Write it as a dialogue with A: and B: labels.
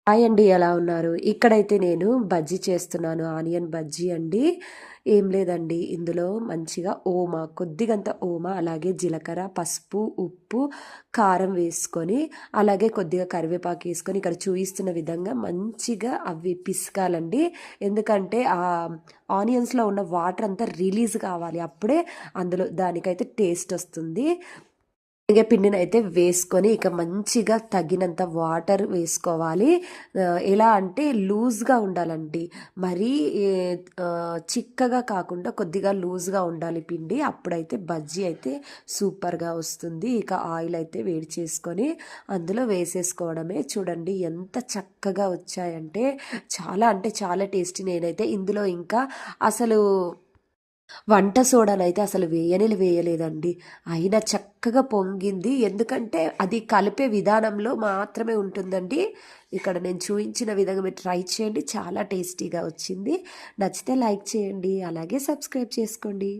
A: Hi అండి, ఎలా ఉన్నారు? ఇక్కడైతే నేను బజ్జీ చేస్తున్నాను. ఆనియన్ బజ్జీ అండి. ఏం లేదండి, ఇందులో మంచిగా కొద్దిగంత అలాగే జీలకర్ర, పసుపు, ఉప్పు, కారం వేసుకొని, అలాగే కొద్దిగా కరివేపాకు వేసుకొని ఇక్కడ చూపిస్తున్న విధంగా మంచిగా అవి పిసకాలండి. ఎందుకంటే ఆనియన్స్లో ఉన్న వాటర్ అంతా రిలీజ్ కావాలి, అప్పుడే అందులో దానికైతే టేస్ట్ వస్తుంది. శనగ పిండినైతే వేసుకొని ఇక మంచిగా తగినంత వాటర్ వేసుకోవాలి. ఎలా అంటే లూజ్గా ఉండాలండి, మరీ చిక్కగా కాకుండా కొద్దిగా లూజ్గా ఉండాలి పిండి. అప్పుడైతే బజ్జీ అయితే సూపర్గా వస్తుంది. ఇక ఆయిల్ అయితే వేడి చేసుకొని అందులో వేసేసుకోవడమే. చూడండి ఎంత చక్కగా వచ్చాయంటే చాలా అంటే చాలా టేస్టీ. నేనైతే ఇందులో ఇంకా అసలు వంట సోడానైతే అసలు వేయలేదండి. అయినా చక్కగా పొంగింది. ఎందుకంటే అది కలిపే విధానంలో మాత్రమే ఉంటుందండి. ఇక్కడ నేను చూపించిన విధంగా మీరు ట్రై చేయండి, చాలా టేస్టీగా వచ్చింది. నచ్చితే లైక్ చేయండి, అలాగే సబ్స్క్రైబ్ చేసుకోండి.